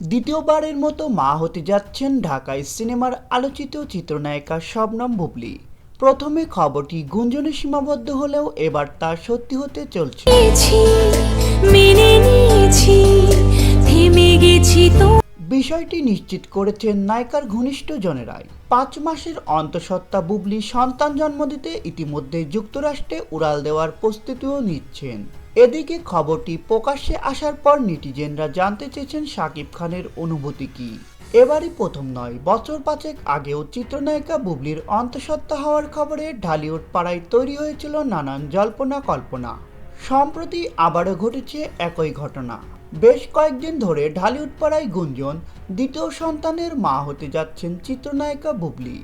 দ্বিতীয়বারের মতো মা হতে যাচ্ছেন ঢাকায় সিনেমার আলোচিত চিত্রনায়িকা শবনম বুবলী। প্রথমে খবরটি গুঞ্জনে সীমাবদ্ধ হলেও এবার তা সত্যি হতে চলছে। মেনে নিয়েছি, থেমে গেছি তো। বিষয়টি নিশ্চিত করেছেন নায়িকার ঘনিষ্ঠ জনেরাই। 5 মাসের অন্তঃসত্ত্বা বুবলী সন্তান জন্ম দিতে ইতিমধ্যে যুক্তরাষ্ট্রে উড়াল দেওয়ার প্রস্তুতিও নিচ্ছেন। এদিকে খবরটি প্রকাশ্যে আসার পর নেটিজেনরা জানতে চেয়েছেন শাকিব খানের অনুভূতি কী। এবারই প্রথম নয়, বছর 5 আগেও চিত্রনায়িকা বুবলীর অন্তঃসত্ত্বা হওয়ার খবরে ঢালিউড পাড়ায় তৈরি হয়েছিল নানান জল্পনা কল্পনা। সম্প্রতি আবারও ঘটেছে একই ঘটনা। বেশ কয়েকদিন ধরে ঢালিউড পাড়ায় গুঞ্জন, দ্বিতীয় সন্তানের মা হতে যাচ্ছেন চিত্রনায়িকা বুবলী।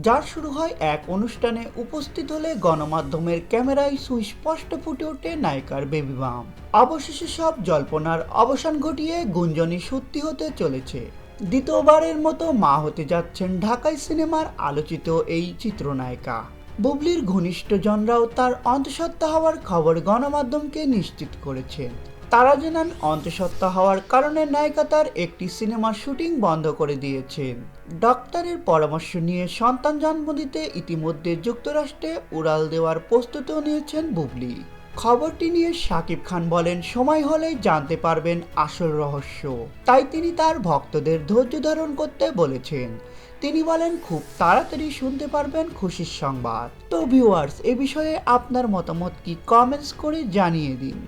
যার শুরু হয় এক অনুষ্ঠানে উপস্থিত হলে গণমাধ্যমের ক্যামেরায় সুস্পষ্ট ফুটে ওঠে নায়িকার বেবি বাম্প। অবশেষে সব জল্পনার অবসান ঘটিয়ে গুঞ্জনই সত্যি হতে চলেছে। দ্বিতীয়বারের মতো মা হতে যাচ্ছেন ঢাকাই সিনেমার আলোচিত এই চিত্রনায়িকা। বুবলীর ঘনিষ্ঠজনরাও তার অন্তঃসত্ত্বা হওয়ার খবর গণমাধ্যমকে নিশ্চিত করেছেন। তারা জানান, অন্তঃসত্ত্বা হওয়ার কারণে নায়িকা তার একটি সিনেমার শুটিং বন্ধ করে দিয়েছেন। ডাক্তারের পরামর্শ নিয়ে সন্তান জন্ম দিতে ইতিমধ্যে যুক্তরাষ্ট্রে উড়াল দেওয়ার প্রস্তুতিও নিয়েছেন বুবলী। খবরটি নিয়ে শাকিব খান বলেন, সময় হলেই জানতে পারবেন আসল রহস্য। তাই তিনি তার ভক্তদের ধৈর্য ধারণ করতে বলেছেন। তিনি বলেন, খুব তাড়াতাড়ি শুনতে পারবেন খুশির সংবাদ। তো ভিউয়ার্স, এ বিষয়ে আপনার মতামত কি কমেন্টস করে জানিয়ে দিন।